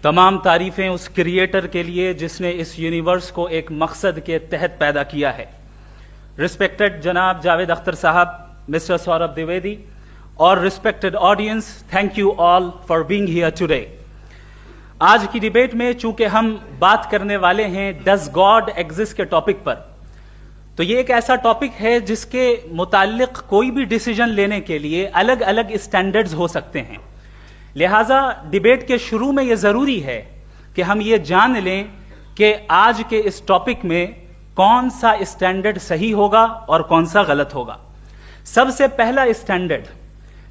تمام تعریفیں اس کریٹر کے لیے جس نے اس یونیورس کو ایک مقصد کے تحت پیدا کیا ہے. ریسپیکٹڈ جناب جاوید اختر صاحب, مسٹر سوربھ دیویدی اور respected audience, thank you all for being here today. آج کی ڈیبیٹ میں چونکہ ہم بات کرنے والے ہیں ڈز گاڈ ایگزسٹ کے ٹاپک پر, تو یہ ایک ایسا ٹاپک ہے جس کے متعلق کوئی بھی ڈیسیجن لینے کے لیے الگ الگ اسٹینڈرڈز ہو سکتے ہیں. لہٰذا ڈیبیٹ کے شروع میں یہ ضروری ہے کہ ہم یہ جان لیں کہ آج کے اس ٹاپک میں کون سا اسٹینڈرڈ صحیح ہوگا اور کون سا غلط ہوگا. سب سے پہلا اسٹینڈرڈ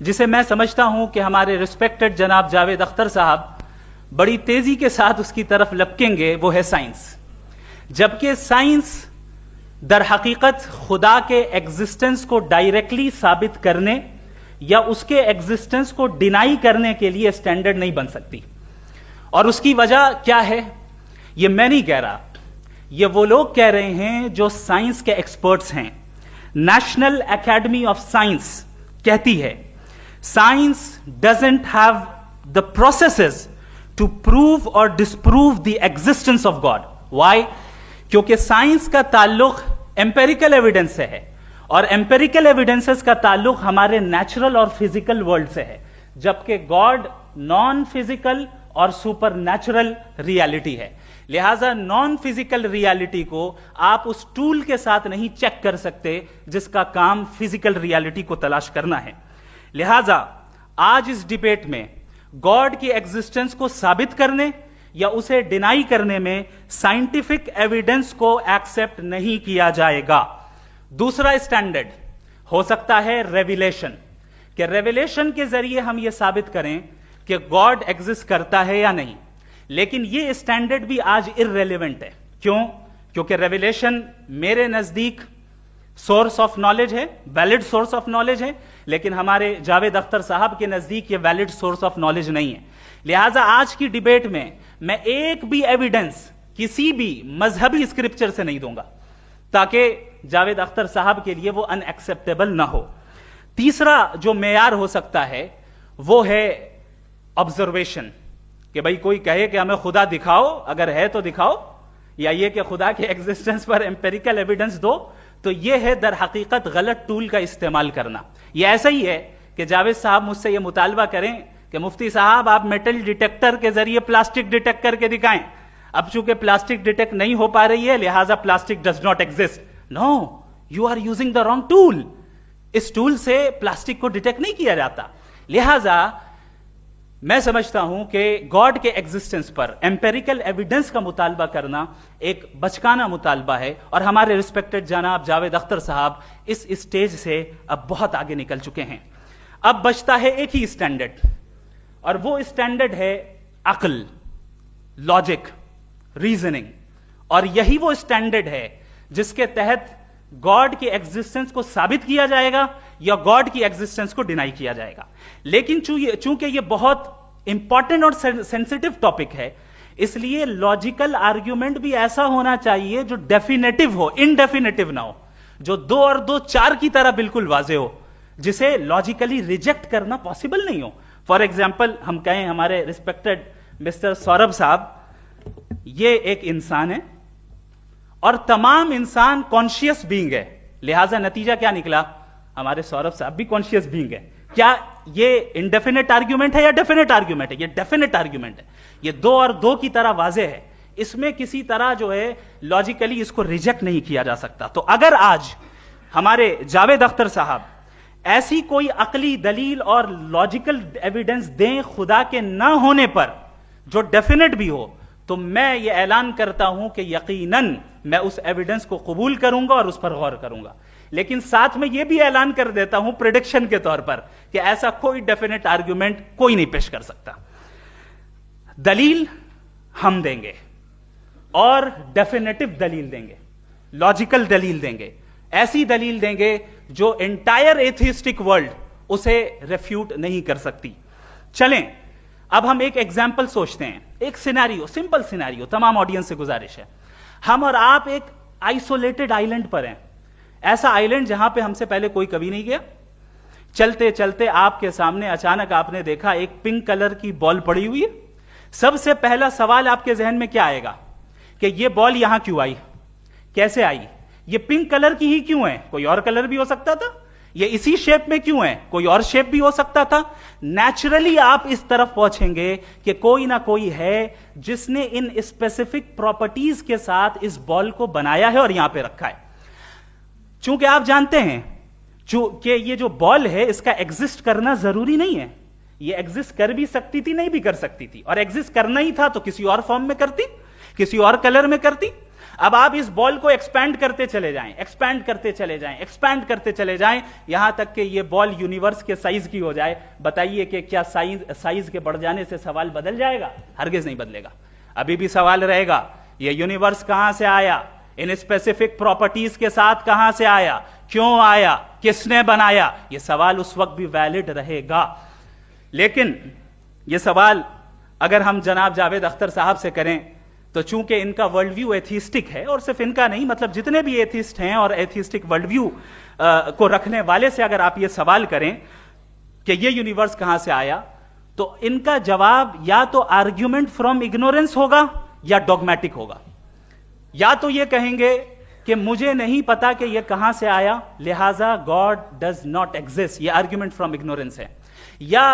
جسے میں سمجھتا ہوں کہ ہمارے ریسپیکٹڈ جناب جاوید اختر صاحب بڑی تیزی کے ساتھ اس کی طرف لپکیں گے, وہ ہے سائنس. جبکہ سائنس در حقیقت خدا کے ایگزسٹنس کو ڈائریکٹلی ثابت کرنے یا اس کے ایگزسٹنس کو ڈینائی کرنے کے لیے اسٹینڈرڈ نہیں بن سکتی. اور اس کی وجہ کیا ہے یہ میں نہیں کہہ رہا, یہ وہ لوگ کہہ رہے ہیں جو سائنس کے ایکسپرٹس ہیں. نیشنل اکیڈمی آف سائنس کہتی ہے science doesn't have the processes to prove اور disprove the existence of God. Why? کیونکہ سائنس کا تعلق ایمپیریکل ایویڈنس سے ہے, اور ایمپیریکل ایویڈنسز کا تعلق ہمارے نیچرل اور فزیکل ورلڈ سے ہے, جبکہ گاڈ نان فزیکل اور سپر نیچرل ریالٹی ہے. لہذا نان فزیکل ریالٹی کو آپ اس ٹول کے ساتھ نہیں چیک کر سکتے جس کا کام فزیکل ریالٹی کو تلاش کرنا ہے. لہذا آج اس ڈیبیٹ میں گاڈ کی ایگزسٹنس کو ثابت کرنے یا اسے ڈینائی کرنے میں سائنٹیفک ایویڈنس کو ایکسپٹ نہیں کیا جائے گا. دوسرا اسٹینڈرڈ ہو سکتا ہے ریویلیشن, کہ ریویلیشن کے ذریعے ہم یہ ثابت کریں کہ گاڈ ایگزسٹ کرتا ہے یا نہیں. لیکن یہ اسٹینڈرڈ بھی آج ارریلیونٹ ہے. کیوں؟ کیونکہ ریویلیشن میرے نزدیک سورس آف نالج ہے, ویلڈ سورس آف نالج ہے, لیکن ہمارے جاوید اختر صاحب کے نزدیک یہ ویلڈ سورس آف نالج نہیں ہے. لہٰذا آج کی ڈیبیٹ میں میں ایک بھی ایویڈنس کسی بھی مذہبی اسکرپچر سے نہیں دوں گا تاکہ جاوید اختر صاحب کے لیے وہ ان ایکسپٹیبل نہ ہو. تیسرا جو معیار ہو سکتا ہے وہ ہے آبزرویشن, کہ بھائی کوئی کہے کہ ہمیں خدا دکھاؤ, اگر ہے تو دکھاؤ, یا یہ کہ خدا کے ایگزسٹنس پر ایمپیریکل ایویڈنس دو. تو یہ ہے در حقیقت غلط ٹول کا استعمال کرنا. یہ ایسا ہی ہے کہ جاوید صاحب مجھ سے یہ مطالبہ کریں کہ مفتی صاحب آپ میٹل ڈیٹیکٹر کے ذریعے پلاسٹک ڈیٹیکٹ کر کے دکھائیں. اب چونکہ پلاسٹک ڈیٹیکٹ نہیں ہو پا رہی ہے لہٰذا plastic does not exist. No, you are using the wrong tool. اس ٹول سے پلاسٹک کو ڈیٹیکٹ نہیں کیا جاتا. لہٰذا میں سمجھتا ہوں کہ گاڈ کے ایگزسٹنس پر ایمپیریکل ایویڈنس کا مطالبہ کرنا ایک بچکانہ مطالبہ ہے, اور ہمارے ریسپیکٹڈ جناب جاوید اختر صاحب اس اسٹیج سے اب بہت آگے نکل چکے ہیں. اب بچتا ہے ایک ہی اسٹینڈرڈ, اور وہ اسٹینڈرڈ ہے عقل, لاجک, ریزننگ. اور یہی وہ اسٹینڈرڈ ہے جس کے تحت گاڈ کی ایگزسٹنس کو ثابت کیا جائے گا یا گاڈ کی ایگزسٹنس کو ڈینائی کیا جائے گا. لیکن چونکہ یہ بہت امپورٹنٹ اور سینسٹیو ٹاپک ہے, اس لیے لاجیکل آرگیومنٹ بھی ایسا ہونا چاہیے جو ڈیفینیٹو ہو, انڈیفینیٹو نہ ہو, جو 2 اور 2 4 کی طرح بالکل واضح ہو, جسے لاجیکلی ریجیکٹ کرنا پاسبل نہیں ہو. فار ایگزامپل ہم کہیں ہمارے ریسپیکٹڈ مسٹر سوربھ صاحب یہ ایک انسان ہے اور تمام انسان کانشیس بینگ ہے, لہٰذا نتیجہ کیا نکلا, ہمارے سوربھ صاحب بھی کانشیس بینگ ہے. کیا یہ انڈیفینٹ آرگیومنٹ ہے یا ڈیفینٹ آرگیومنٹ ہے؟ یہ ڈیفینٹ آرگیومنٹ ہے. یہ 2 اور 2 کی طرح واضح ہے, اس میں کسی طرح جو ہے لاجیکلی اس کو ریجیکٹ نہیں کیا جا سکتا. تو اگر آج ہمارے جاوید اختر صاحب ایسی کوئی عقلی دلیل اور لاجیکل ایویڈنس دیں خدا کے نہ ہونے پر جو ڈیفینٹ بھی ہو, تو میں یہ اعلان کرتا ہوں کہ یقیناً میں اس ایویڈنس کو قبول کروں گا اور اس پر غور کروں گا. لیکن ساتھ میں یہ بھی اعلان کر دیتا ہوں پریڈکشن کے طور پر کہ ایسا کوئی ڈیفینٹ آرگیومنٹ کوئی نہیں پیش کر سکتا. دلیل ہم دیں گے اور ڈیفینیٹو دلیل دیں گے, لاجیکل دلیل دیں گے, ایسی دلیل دیں گے جو انٹائر ایتھیسٹک ورلڈ اسے ریفیوٹ نہیں کر سکتی. چلیں اب ہم ایک ایگزامپل سوچتے ہیں, ایک سینیریو, سمپل سینیریو. تمام آڈینس سے گزارش ہے, ہم اور آپ ایک آئسولیٹڈ آئیلینڈ پر ہیں, ایسا آئیلینڈ جہاں پہ ہم سے پہلے کوئی کبھی نہیں گیا. چلتے چلتے آپ کے سامنے اچانک آپ نے دیکھا ایک پنک کلر کی بال پڑی ہوئی ہے, सबसे पहला सवाल आपके जहन में क्या आएगा कि ये बॉल यहां क्यों आई, कैसे आई, ये पिंक कलर की ही क्यों है, कोई और कलर भी हो सकता था, ये इसी शेप में क्यों है, कोई और शेप भी हो सकता था। नेचुरली आप इस तरफ पहुंचेंगे कि कोई ना कोई है जिसने इन स्पेसिफिक प्रॉपर्टीज के साथ इस बॉल को बनाया है और यहां पे रखा है। चूंकि आप जानते हैं कि ये जो बॉल है इसका एग्जिस्ट करना जरूरी नहीं है, ये एग्जिस्ट कर भी सकती थी, नहीं भी कर सकती थी, और एग्जिस्ट करना ही था तो किसी और फॉर्म में करती, किसी और कलर में करती। अब आप इस बॉल को एक्सपैंड करते चले जाएं, एक्सपैंड करते चले जाएं, एक्सपैंड करते चले जाएं, यहां तक कि ये बॉल यूनिवर्स के साइज की हो जाए। बताइए कि क्या साइज के बढ़ जाने से सवाल बदल जाएगा? हरगिज नहीं बदलेगा। अभी भी सवाल रहेगा, ये यूनिवर्स कहां से आया, इन स्पेसिफिक प्रॉपर्टीज के साथ कहां से आया, क्यों आया, किसने बनाया, यह सवाल उस वक्त भी वैलिड रहेगा। लेकिन यह सवाल अगर हम जनाब जावेद अख्तर साहब से करें तो चूंकि इनका वर्ल्ड व्यू एथिस्टिक है, और सिर्फ इनका नहीं, मतलब जितने भी एथिस्ट हैं और एथिस्टिक वर्ल्ड व्यू को रखने वाले से अगर आप ये सवाल करें कि ये यूनिवर्स कहां से आया, तो इनका जवाब या तो आर्ग्यूमेंट फ्रॉम इग्नोरेंस होगा या डॉगमेटिक होगा। या तो ये कहेंगे कि मुझे नहीं पता कि ये कहां से आया, लिहाजा गॉड डज नॉट एग्जिस्ट, ये आर्ग्यूमेंट फ्रॉम इग्नोरेंस है, या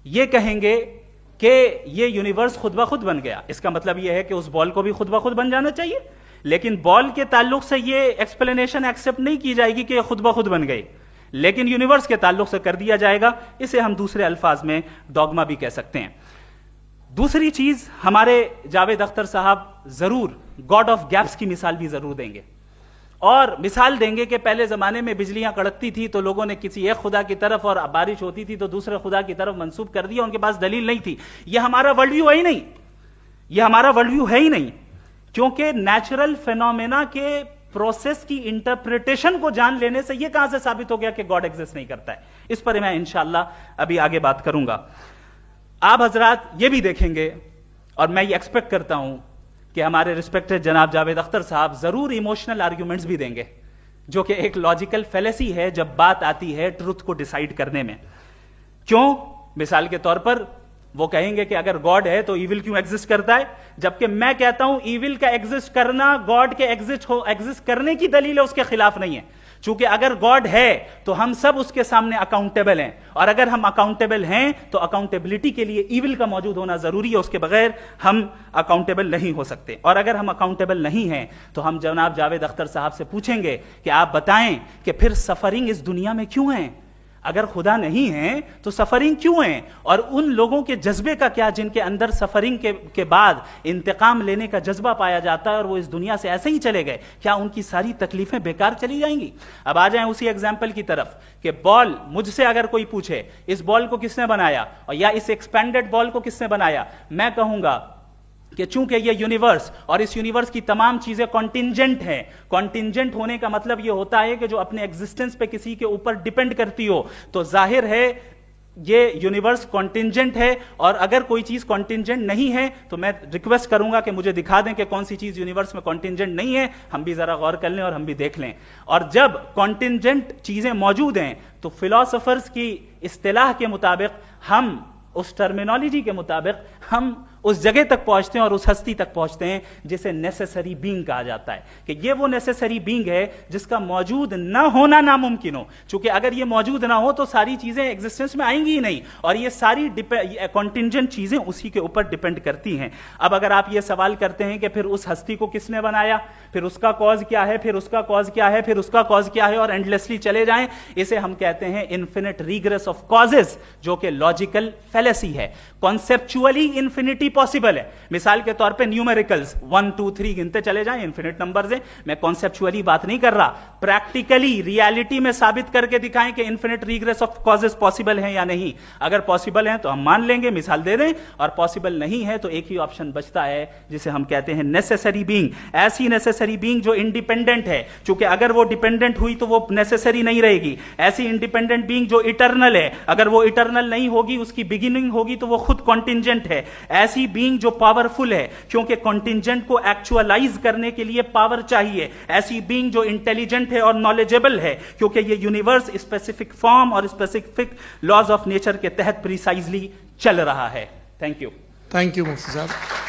ये कहेंगे कि ये यूनिवर्स खुद ब खुद बन गया। इसका मतलब ये है कि उस बॉल को भी खुद ब खुद बन जाना चाहिए, लेकिन बॉल के ताल्लुक से ये एक्सप्लेनेशन एक्सेप्ट नहीं की जाएगी कि ये खुद ब खुद बन गई, लेकिन यूनिवर्स के ताल्लुक से कर दिया जाएगा। इसे हम दूसरे अल्फाज में डॉगमा भी कह सकते हैं। दूसरी चीज, हमारे जावेद अख्तर साहब जरूर गॉड ऑफ गैप्स की मिसाल भी जरूर देंगे, और मिसाल देंगे कि पहले जमाने में बिजलियां कड़कती थी तो लोगों ने किसी एक खुदा की तरफ, और बारिश होती थी तो दूसरे खुदा की तरफ मंसूब कर दिया, उनके पास दलील नहीं थी। यह हमारा वर्ल्ड व्यू है ही नहीं, यह हमारा वर्ल्ड व्यू है ही नहीं, क्योंकि नेचुरल फेनोमेना के प्रोसेस की इंटरप्रिटेशन को जान लेने से यह कहां से साबित हो गया कि गॉड एग्जिस्ट नहीं करता है। इस पर मैं इंशाअल्लाह अभी आगे बात करूंगा। आप हजरात ये भी देखेंगे, और मैं ये एक्सपेक्ट करता हूं कि हमारे रिस्पेक्टेड जनाब जावेद अख्तर साहब जरूर इमोशनल आर्ग्यूमेंट्स भी देंगे, जो कि एक लॉजिकल फेलेसी है जब बात आती है ट्रुथ को डिसाइड करने में। क्यों? मिसाल के तौर पर वो कहेंगे कि अगर गॉड है तो ईविल क्यों एग्जिस्ट करता है, जबकि मैं कहता हूं ईविल का एग्जिस्ट करना गॉड के एग्जिस्ट करने की दलील है, उसके खिलाफ नहीं है। चूंकि अगर गॉड है तो हम सब उसके सामने अकाउंटेबल हैं, और अगर हम अकाउंटेबल हैं तो अकाउंटेबिलिटी के लिए ईविल का मौजूद होना जरूरी है, उसके बगैर हम अकाउंटेबल नहीं हो सकते। और अगर हम अकाउंटेबल नहीं हैं तो हम जनाब जावेद अख्तर साहब से पूछेंगे कि आप बताएं कि फिर सफरिंग इस दुनिया में क्यों है? अगर खुदा नहीं है तो सफरिंग क्यों है? और उन लोगों के जज्बे का क्या जिनके अंदर सफरिंग के बाद इंतकाम लेने का जज्बा पाया जाता है और वो इस दुनिया से ऐसे ही चले गए, क्या उनकी सारी तकलीफें बेकार चली जाएंगी? अब आ जाएं उसी एग्जाम्पल की तरफ कि बॉल, मुझसे अगर कोई पूछे इस बॉल को किसने बनाया, और या इस एक्सपेंडेड बॉल को किसने बनाया, मैं कहूंगा कि चूंकि ये यूनिवर्स और इस यूनिवर्स की तमाम चीजें कॉन्टिंजेंट हैं। कॉन्टिंजेंट होने का मतलब ये होता है कि जो अपने एग्जिस्टेंस पे किसी के ऊपर डिपेंड करती हो, तो जाहिर है ये यूनिवर्स कॉन्टिंजेंट है। और अगर कोई चीज कॉन्टिंजेंट नहीं है तो मैं रिक्वेस्ट करूंगा कि मुझे दिखा दें कि कौन सी चीज यूनिवर्स में कॉन्टिंजेंट नहीं है, हम भी जरा गौर कर लें और हम भी देख लें। और जब कॉन्टिंजेंट चीजें मौजूद हैं तो फिलोसोफर्स की इस्तिलाह के मुताबिक, हम उस टर्मिनोलॉजी के मुताबिक हम उस जगह तक पहुंचते हैं और उस हस्ती तक पहुंचते हैं जिसे नेसेसरी बीइंग कहा जाता है, कि ये वो नेसेसरी बीइंग है जिसका मौजूद ना होना नामुमकिन हो। क्योंकि अगर ये मौजूद ना हो तो सारी चीजें एग्जिस्टेंस में आएंगी ही नहीं, और ये सारी कॉन्टिंजेंट चीजें उसी के ऊपर डिपेंड करती हैं। अब अगर आप ये सवाल करते हैं कि फिर उस हस्ती को किसने बनाया, फिर उसका कॉज क्या है, फिर उसका कॉज क्या है, फिर उसका कॉज क्या है, और एंडलेसली चले जाएं, इसे हम कहते हैं इन्फिनिट रीग्रेस ऑफ कॉजेस, जो कि लॉजिकल फेलेसी है। कॉन्सेप्चुअली इन्फिनिटी पॉसिबल है। मिसाल के तौर पे न्यूमेरिकल्स 1 2 3 गिनते चले जाएं, इन्फिनिट नंबर्स हैं। मैं कॉन्सेप्चुअली बात नहीं कर रहा, प्रैक्टिकली रियलिटी में साबित करके दिखाएं कि infinite regress of causes possible है या नहीं। अगर पॉसिबल है तो हम मान लेंगे, मिसाल दे दें, और पॉसिबल नहीं है तो एक ही ऑप्शन बचता है जिसे हम कहते हैं नेसेसरी बीइंग। ऐसी नेसेसरी बीइंग जो इंडिपेंडेंट है, क्योंकि अगर वो डिपेंडेंट हुई तो वो नेसेसरी नहीं रहेगी। ऐसी इंडिपेंडेंट बीइंग जो इटर्नल है, अगर वो इटर्नल नहीं होगी, उसकी बिगिनिंग होगी तो वो खुद कॉन्टिंजेंट है। ऐसी बीइंग जो पावरफुल है, क्योंकि कॉन्टिंजेंट को एक्चुअलाइज करने के लिए पावर चाहिए। ऐसी बीइंग जो इंटेलिजेंट है और नॉलेजेबल है, क्योंकि ये यूनिवर्स स्पेसिफिक फॉर्म और स्पेसिफिक लॉज ऑफ नेचर के तहत प्रिसाइजली चल रहा है। Thank you. تھینک یو مفتی صاحب.